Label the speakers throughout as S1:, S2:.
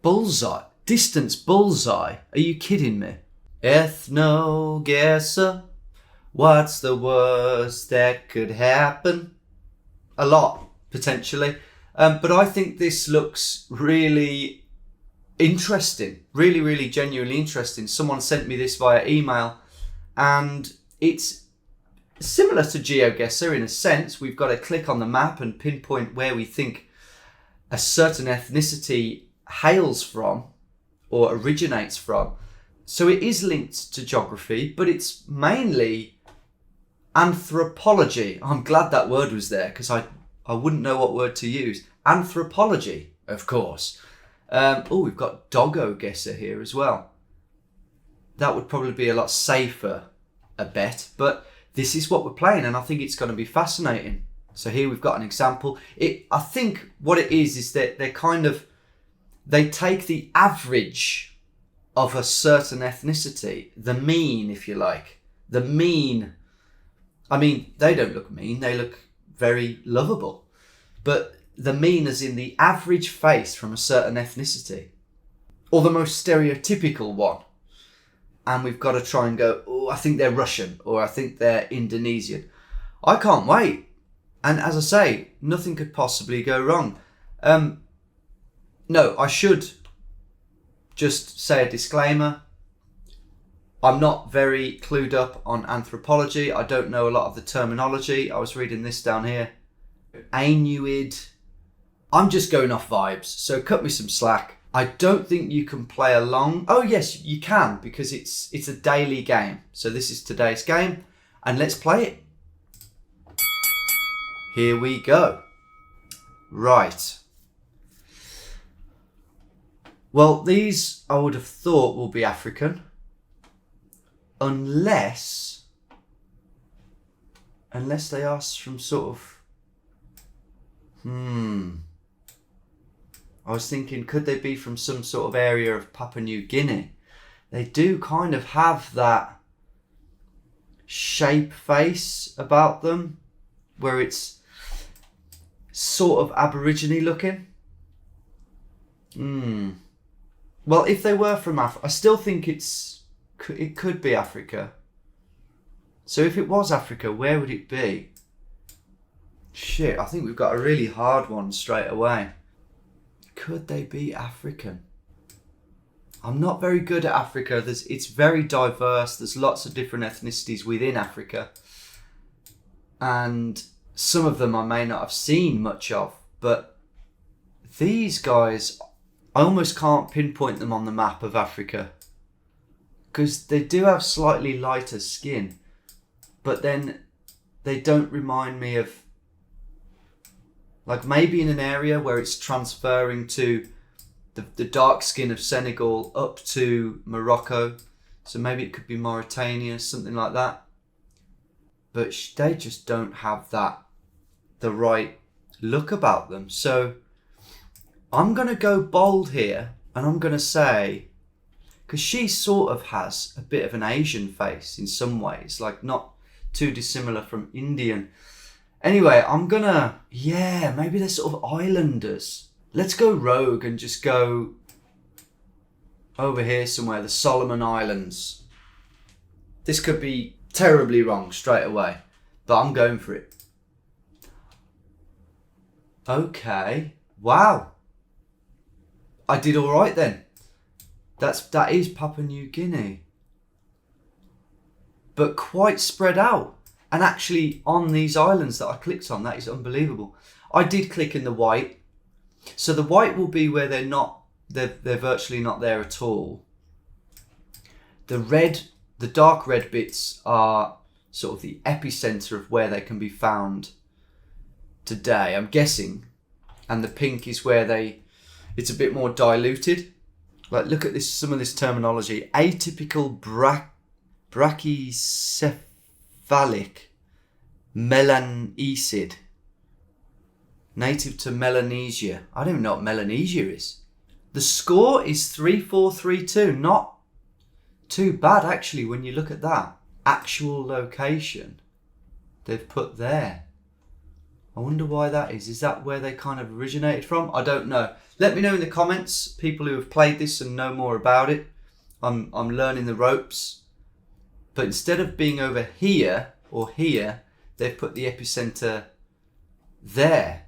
S1: Bullseye. Distance bullseye. Are you kidding me? Ethnoguessr. What's the worst that could happen? A lot, potentially. But I think this looks really interesting. Really, really genuinely interesting. Someone sent me this via email, and it's similar to GeoGuessr in a sense. We've got to click on the map and pinpoint where we think a certain ethnicity hails from or originates from. So it is linked to geography, but it's mainly anthropology. I'm glad that word was there, because I wouldn't know what word to use. Anthropology, of course. We've got Ethnoguessr here as well. That would probably be a lot safer a bet, but this is what we're playing, and I think it's going to be fascinating. So here we've got an example. I think what it is that they take the average of a certain ethnicity, the mean, if you like. The mean. I mean, they don't look mean, they look very lovable. But the mean as in the average face from a certain ethnicity, or the most stereotypical one. And we've got to try and go, oh, I think they're Russian, or I think they're Indonesian. I can't wait. And as I say, nothing could possibly go wrong. No, I should just say a disclaimer. I'm not very clued up on anthropology. I don't know a lot of the terminology. I was reading this down here. Inuit. I'm just going off vibes, so cut me some slack. I don't think you can play along. Oh yes, you can, because it's a daily game. So this is today's game, and let's play it. Here we go. Right. Well, these I would have thought will be African. Unless they are from sort of... I was thinking, could they be from some sort of area of Papua New Guinea? They do kind of have that shape face about them, where it's sort of Aborigine looking. Well, if they were from Africa, I still think it could be Africa. So if it was Africa, where would it be? Shit, I think we've got a really hard one straight away. Could they be African? I'm not very good at Africa. It's very diverse. There's lots of different ethnicities within Africa. And some of them I may not have seen much of. But these guys, I almost can't pinpoint them on the map of Africa, because they do have slightly lighter skin. But then they don't remind me of... Like maybe in an area where it's transferring to the dark skin of Senegal up to Morocco. So maybe it could be Mauritania, something like that. But they just don't have the right look about them. So I'm going to go bold here, and I'm going to say, because she sort of has a bit of an Asian face in some ways, like not too dissimilar from Indian. Anyway, I'm gonna, maybe they're sort of islanders. Let's go rogue and just go over here somewhere, the Solomon Islands. This could be terribly wrong straight away, but I'm going for it. Okay, wow. I did all right then. That is Papua New Guinea, but quite spread out. And actually on these islands that I clicked on, that is unbelievable. I did click in the white. So the white will be where they're virtually not there at all. The dark red bits are sort of the epicentre of where they can be found today, I'm guessing. And the pink is where it's a bit more diluted. Like look at some of this terminology. Atypical brachycephalic melanesid, native to Melanesia. I don't even know what Melanesia is. The score is 3-4-3-2. Not too bad actually when you look at that. Actual location they've put there. I wonder why that is. Is that where they kind of originated from? I don't know. Let me know in the comments, people who have played this and know more about it. I'm learning the ropes. But instead of being over here or here, they've put the epicentre there.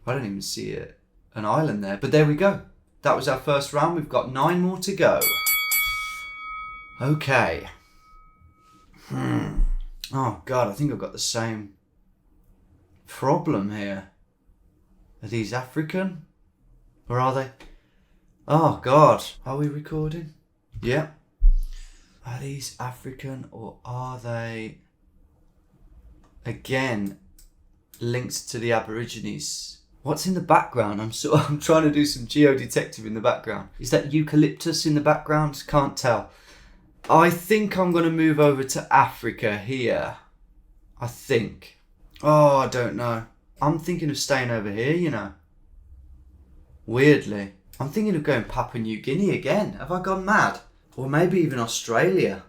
S1: I don't even see an island there. But there we go. That was our first round. We've got 9 more to go. Okay. Oh God, I think I've got the same problem here. Are these African? Or are they? Oh God, are we recording? Yeah. Are these African or are they, again, linked to the Aborigines? What's in the background? I'm trying to do some geodetective in the background. Is that eucalyptus in the background? Can't tell. I think I'm going to move over to Africa here. I think. Oh, I don't know. I'm thinking of staying over here, you know. Weirdly. I'm thinking of going Papua New Guinea again. Have I gone mad? Or maybe even Australia.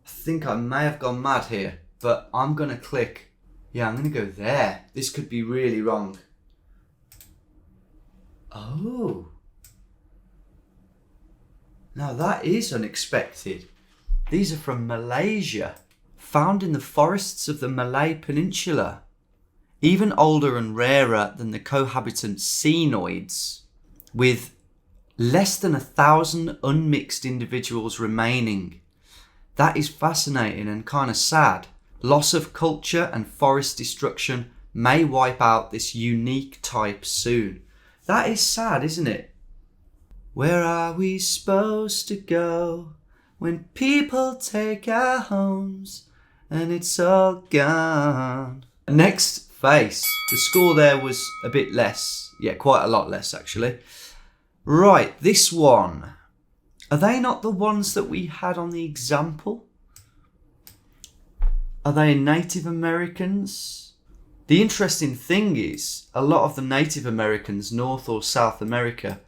S1: I think I may have gone mad here. But I'm going to click. Yeah, I'm going to go there. This could be really wrong. Oh. Now that is unexpected. These are from Malaysia. Found in the forests of the Malay Peninsula. Even older and rarer than the cohabitant xenoids, with less than 1,000 unmixed individuals remaining. That is fascinating and kind of sad. Loss of culture and forest destruction may wipe out this unique type soon. That is sad, isn't it? Where are we supposed to go when people take our homes and it's all gone? Next face. The score there was a bit less. Yeah, quite a lot less actually. Right, this one. Are they not the ones that we had on the example? Are they Native Americans? The interesting thing is, a lot of the Native Americans, North or South America,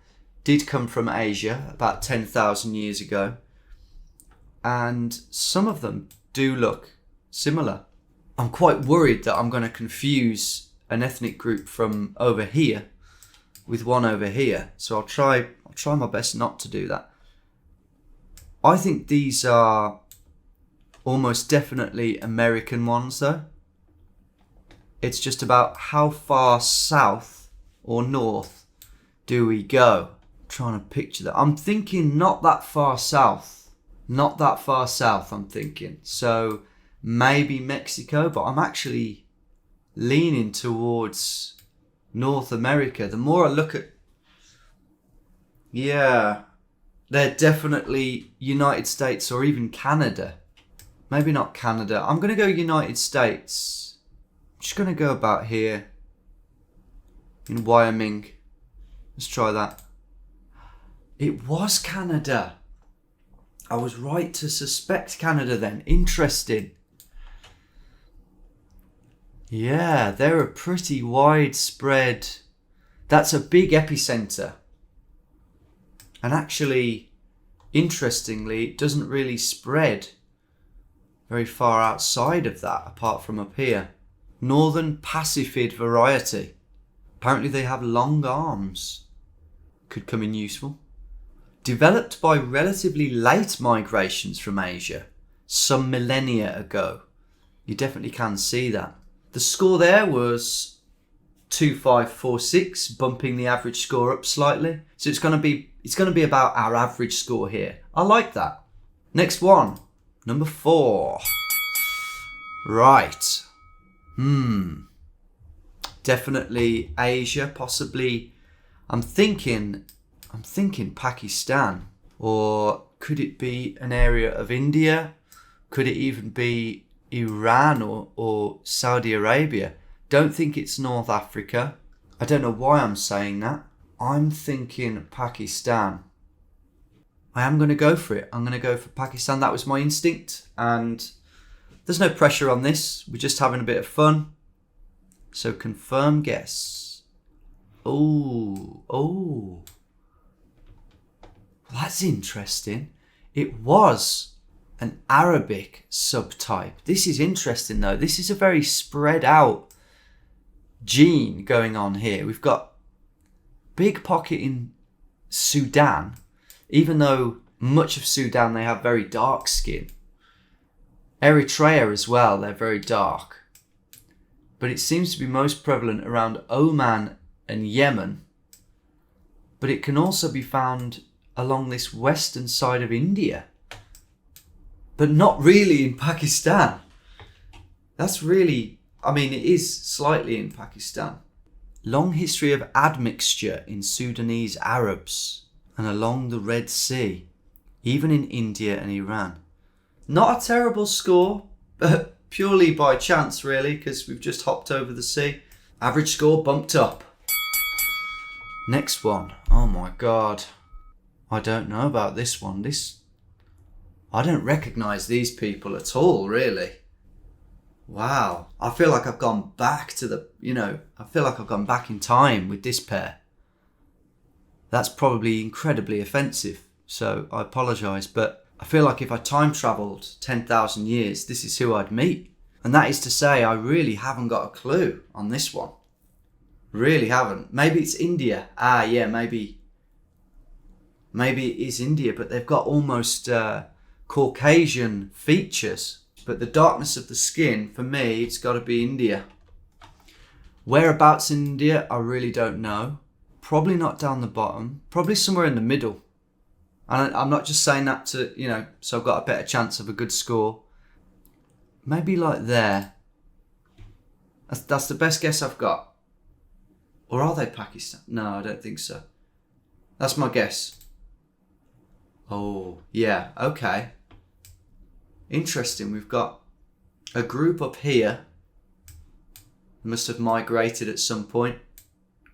S1: did come from Asia about 10,000 years ago. And some of them do look similar. I'm quite worried that I'm going to confuse an ethnic group from over here with one over here. So I'll try my best not to do that. I think these are almost definitely American ones though. It's just about how far south or north do we go. I'm trying to picture that. I'm thinking not that far south. Not that far south, I'm thinking. So maybe Mexico, but I'm actually leaning towards North America. The more I look at... Yeah, they're definitely United States or even Canada. Maybe not Canada. I'm going to go United States. I'm just going to go about here in Wyoming. Let's try that. It was Canada. I was right to suspect Canada then. Interesting. Yeah, they're a pretty widespread... That's a big epicentre. And actually, interestingly, it doesn't really spread very far outside of that, apart from up here. Northern Pacifid variety. Apparently they have long arms. Could come in useful. Developed by relatively late migrations from Asia, some millennia ago. You definitely can see that. The score there was 2546, bumping the average score up slightly. So it's going to be about our average score here. I like that. Next one, number 4. Right. Definitely Asia, possibly. I'm thinking Pakistan, or could it be an area of India? Could it even be Iran or Saudi Arabia? Don't think it's North Africa. I don't know why I'm saying that. I'm thinking Pakistan. I am going to go for it. I'm going to go for Pakistan. That was my instinct, and there's no pressure on this. We're just having a bit of fun. So confirm guess. Oh. That's interesting. It was an Arabic subtype. This is interesting though. This is a very spread out gene going on here. We've got big pocket in Sudan, even though much of Sudan, they have very dark skin. Eritrea as well, they're very dark. But it seems to be most prevalent around Oman and Yemen. But it can also be found along this western side of India. But not really in Pakistan. That's really, it is slightly in Pakistan. Long history of admixture in Sudanese Arabs and along the Red Sea, even in India and Iran. Not a terrible score, but purely by chance really, because we've just hopped over the sea. Average score bumped up. Next one. Oh my God. I don't know about this one. I don't recognise these people at all, really. Wow. I feel like I've gone back to I feel like I've gone back in time with this pair. That's probably incredibly offensive, so I apologise, but I feel like if I time travelled 10,000 years, this is who I'd meet. And that is to say, I really haven't got a clue on this one. Really haven't. Maybe it's India. Yeah, maybe it is India, but they've got almost Caucasian features. But the darkness of the skin, for me, it's got to be India. Whereabouts in India, I really don't know. Probably not down the bottom. Probably somewhere in the middle. And I'm not just saying that to, so I've got a better chance of a good score. Maybe like there. That's the best guess I've got. Or are they Pakistan? No, I don't think so. That's my guess. Oh, yeah, okay. Interesting, we've got a group up here. Must have migrated at some point.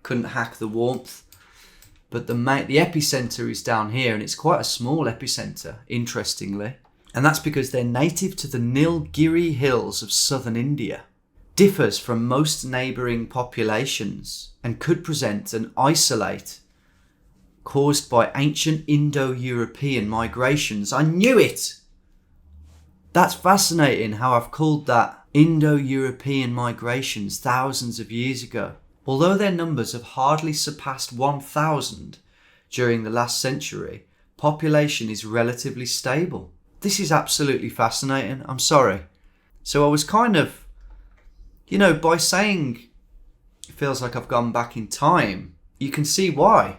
S1: Couldn't hack the warmth. But the epicentre is down here, and it's quite a small epicentre, interestingly. And that's because they're native to the Nilgiri hills of southern India. Differs from most neighbouring populations and could present an isolate caused by ancient Indo-European migrations. I knew it! That's fascinating how I've called that Indo-European migrations thousands of years ago. Although their numbers have hardly surpassed 1,000 during the last century, population is relatively stable. This is absolutely fascinating. I'm sorry. So I was kind of, by saying it feels like I've gone back in time, you can see why.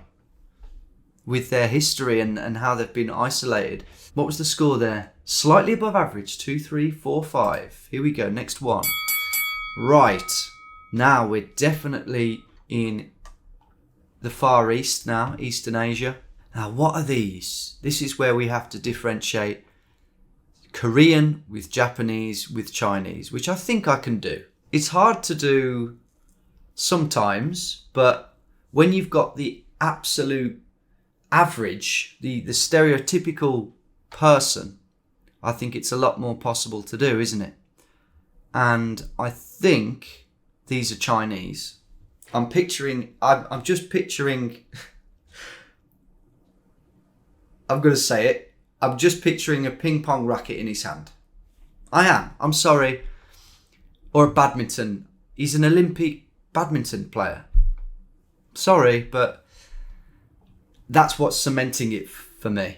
S1: With their history and how they've been isolated. What was the score there? Slightly above average, 2, 3, 4, 5. Here we go, next one. Right, now we're definitely in the Far East now, Eastern Asia. Now what are these? This is where we have to differentiate Korean with Japanese with Chinese, which I think I can do. It's hard to do sometimes, but when you've got the absolute average, the stereotypical person, I think it's a lot more possible to do, isn't it? And I think these are Chinese. I'm just picturing, I'm going to say it, I'm just picturing a ping pong racket in his hand. I'm sorry. Or a badminton. He's an Olympic badminton player. Sorry, but that's what's cementing it for me.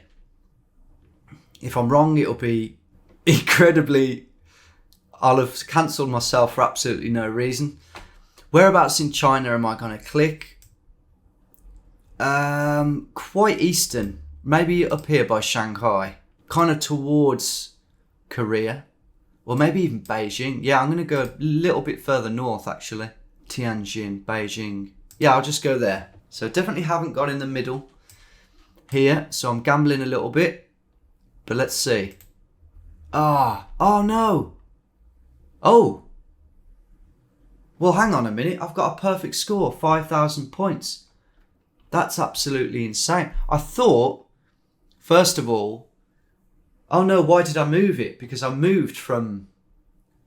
S1: If I'm wrong, it'll be incredibly... I'll have cancelled myself for absolutely no reason. Whereabouts in China am I going to click? Quite eastern. Maybe up here by Shanghai. Kind of towards Korea. Or maybe even Beijing. Yeah, I'm going to go a little bit further north, actually. Tianjin, Beijing. Yeah, I'll just go there. So definitely haven't got in the middle here. So I'm gambling a little bit. But let's see. Oh no. Oh. Well, hang on a minute. I've got a perfect score, 5,000 points. That's absolutely insane. I thought, first of all, oh no, why did I move it? Because I moved from,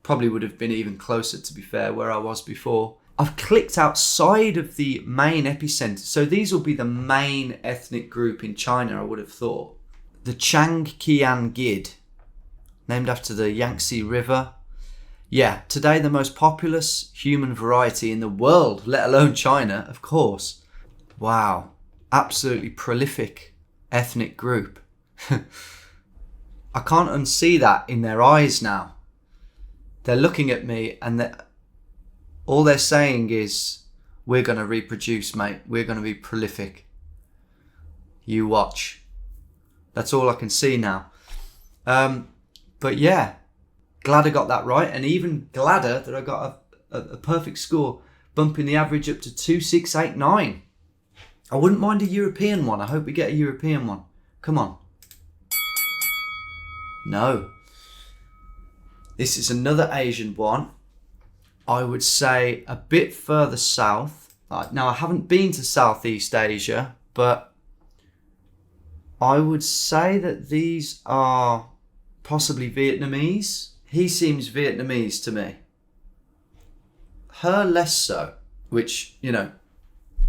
S1: probably would have been even closer, to be fair, where I was before. I've clicked outside of the main epicenter. So these will be the main ethnic group in China, I would have thought. The Changqian Gid, named after the Yangtze River. Yeah, today the most populous human variety in the world, let alone China, of course. Wow, absolutely prolific ethnic group. I can't unsee that in their eyes now. They're looking at me and all they're saying is, we're going to reproduce, mate. We're going to be prolific. You watch. That's all I can see now. But yeah, glad I got that right. And even gladder that I got a perfect score, bumping the average up to 2689. I wouldn't mind a European one. I hope we get a European one. Come on. No. This is another Asian one. I would say a bit further south. Now, I haven't been to Southeast Asia, but I would say that these are possibly Vietnamese. He seems Vietnamese to me. Her less so, which,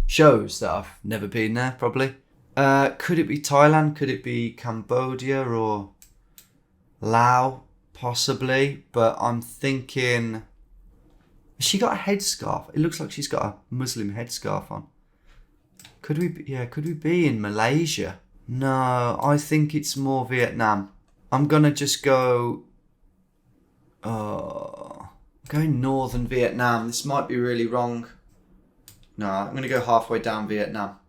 S1: shows that I've never been there, probably. Could it be Thailand? Could it be Cambodia or Laos? Possibly, but I'm thinking... Has she got a headscarf? It looks like she's got a Muslim headscarf on. Could we be in Malaysia? No, I think it's more Vietnam. I'm gonna just go... I'm going northern Vietnam. This might be really wrong. No, I'm gonna go halfway down Vietnam.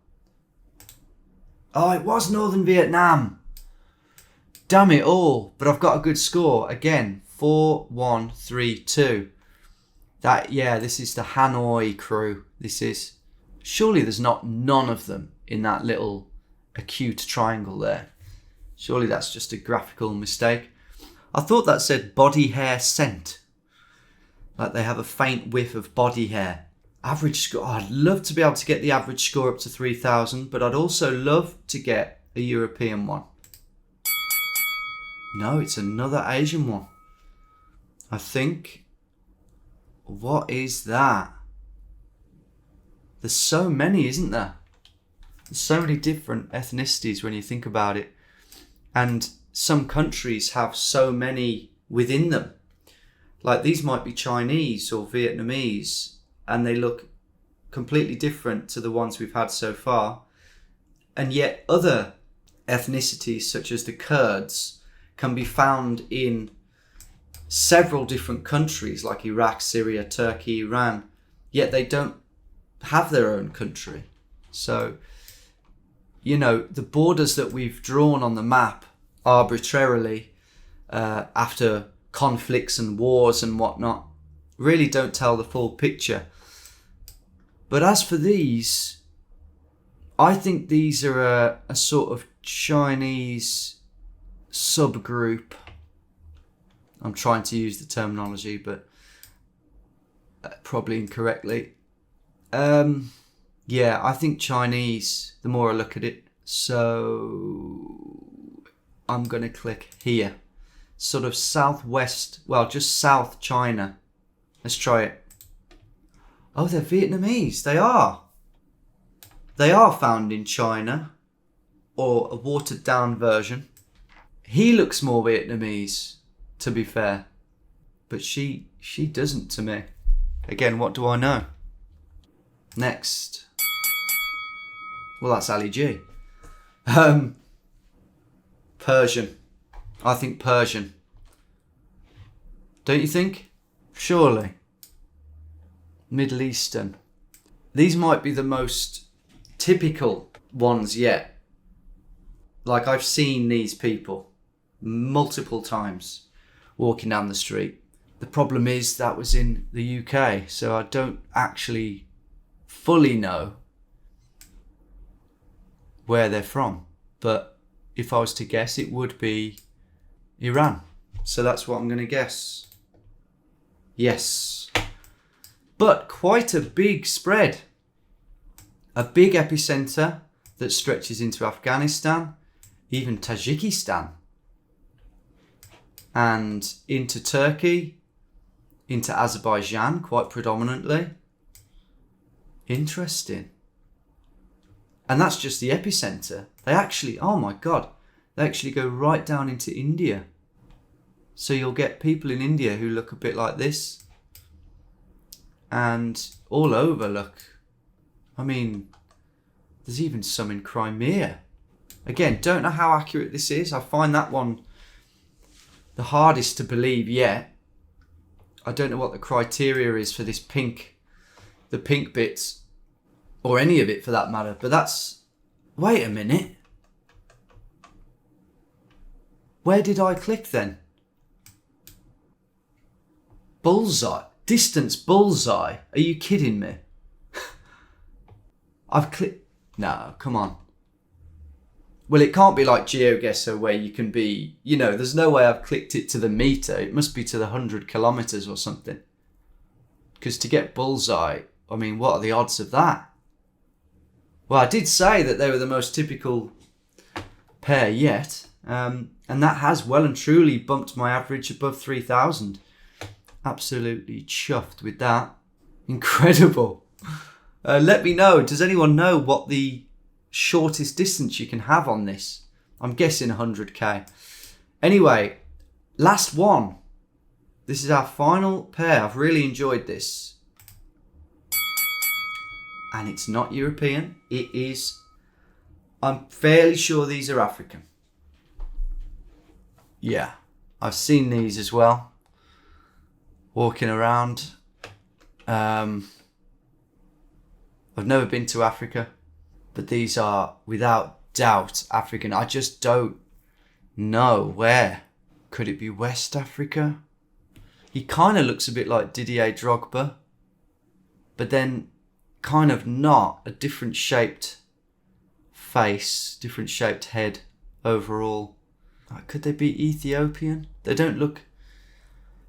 S1: Oh, it was northern Vietnam. Damn it all. But I've got a good score. Again, 4132. This is the Hanoi crew. This is... Surely there's none of them in that little acute triangle there. Surely that's just a graphical mistake. I thought that said body hair scent. Like they have a faint whiff of body hair. Average score. Oh, I'd love to be able to get the average score up to 3000, but I'd also love to get a European one. No, it's another Asian one. I think... What is that? There's so many, isn't there? There's so many different ethnicities when you think about it. And some countries have so many within them. Like these might be Chinese or Vietnamese, and they look completely different to the ones we've had so far. And yet other ethnicities, such as the Kurds, can be found in several different countries like Iraq, Syria, Turkey, Iran, yet they don't have their own country. So, the borders that we've drawn on the map arbitrarily after conflicts and wars and whatnot really don't tell the full picture. But as for these, I think these are a sort of Chinese subgroup. I'm trying to use the terminology, but probably incorrectly. I think Chinese, the more I look at it. So I'm going to click here. Sort of southwest, just South China. Let's try it. Oh, they're Vietnamese. They are. They are found in China, or a watered down version. He looks more Vietnamese, to be fair, but she doesn't to me. Again, what do I know? Next. Well, that's Ali G. Persian. I think Persian. Don't you think? Surely. Middle Eastern. These might be the most typical ones yet. Like I've seen these people multiple times walking down the street. The problem is that was in the UK, so I don't actually fully know where they're from. But if I was to guess, it would be Iran. So that's what I'm going to guess. Yes. But quite a big spread. A big epicentre that stretches into Afghanistan, even Tajikistan, and into Turkey, into Azerbaijan quite predominantly. Interesting. And that's just the epicentre. They actually, oh my God, they actually go right down into India. So you'll get people in India who look a bit like this. And all over look. I mean, there's even some in Crimea. Again, don't know how accurate this is. I find that one the hardest to believe yet. I don't know what the criteria is for this pink, the pink bits, or any of it for that matter. But that's, wait a minute. Where did I click then? Bullseye. Distance bullseye. Are you kidding me? I've clicked. No, come on. Well, it can't be like GeoGuessr where you can be, you know, there's no way I've clicked it to the meter. It must be to the 100 kilometers or something. Because to get bullseye, I mean, what are the odds of that? Well, I did say that they were the most typical pair yet. And that has well and truly bumped my average above 3,000. Absolutely chuffed with that. Incredible. Let me know. Does anyone know what the shortest distance you can have on this? I'm guessing 100k. Anyway, last one. This is our final pair. I've really enjoyed this. And it's not European. It is, I'm fairly sure these are African. Yeah, I've seen these as well. Walking around. I've never been to Africa, but these are without doubt African. I just don't know where. Could it be West Africa? He kind of looks a bit like Didier Drogba, but then kind of not. A different shaped face, different shaped head overall. Could they be Ethiopian? They don't look...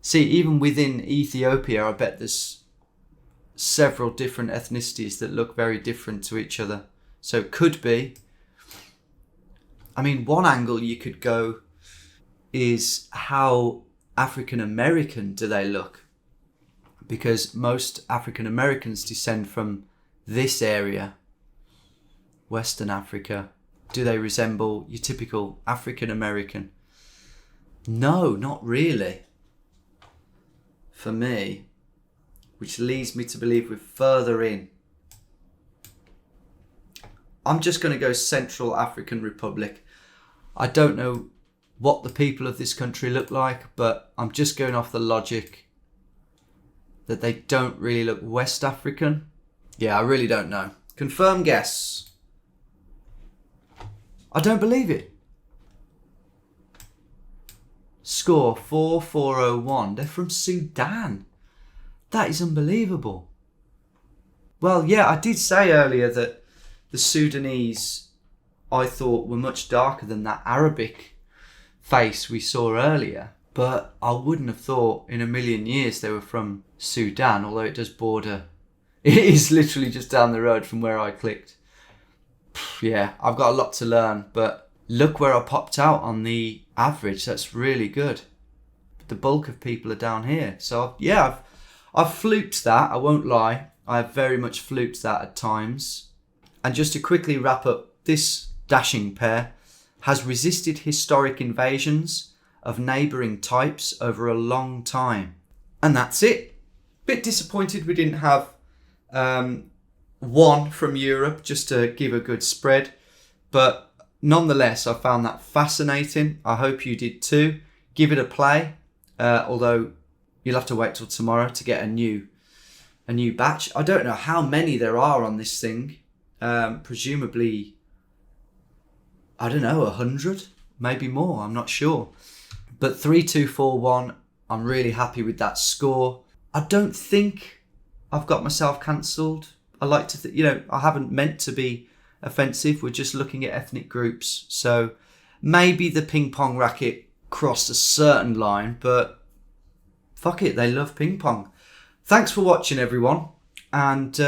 S1: See, even within Ethiopia, I bet there's several different ethnicities that look very different to each other. So it could be. I mean, one angle you could go is how African American do they look? Because most African Americans descend from this area, Western Africa. Do they resemble your typical African American? No, not really. For me, which leads me to believe we're further in. I'm just going to go Central African Republic. I don't know what the people of this country look like, but I'm just going off the logic that they don't really look West African. Yeah, I really don't know. Confirm guess. I don't believe it. Score 4401. They're from Sudan. That is unbelievable. Well, yeah, I did say earlier that the Sudanese, I thought, were much darker than that Arabic face we saw earlier. But I wouldn't have thought in a million years they were from Sudan, although it does border. It is literally just down the road from where I clicked. Yeah, I've got a lot to learn, but look where I popped out on the average. That's really good. The bulk of people are down here. So yeah, I've fluked that. I won't lie. I have very much fluked that at times. And just to quickly wrap up, this dashing pair has resisted historic invasions of neighbouring types over a long time. And that's it. Bit disappointed we didn't have one from Europe just to give a good spread. But nonetheless, I found that fascinating. I hope you did too. Give it a play. Although you'll have to wait till tomorrow to get a new batch. I don't know how many there are on this thing. Presumably, I don't know, 100, maybe more. I'm not sure. But 3241, I'm really happy with that score. I don't think I've got myself cancelled. I like to I haven't meant to be offensive. We're just looking at ethnic groups. So maybe the ping pong racket crossed a certain line, but fuck it, they love ping pong. Thanks for watching, everyone. And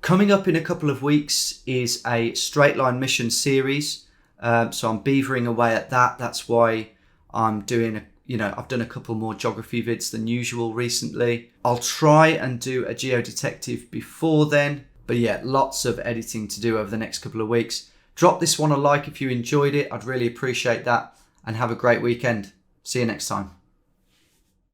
S1: coming up in a couple of weeks is a straight line mission series. So I'm beavering away at that. That's why I'm doing I've done a couple more geography vids than usual recently. I'll try and do a geodetective before then. But yeah, lots of editing to do over the next couple of weeks. Drop this one a like if you enjoyed it. I'd really appreciate that. And have a great weekend. See you next time.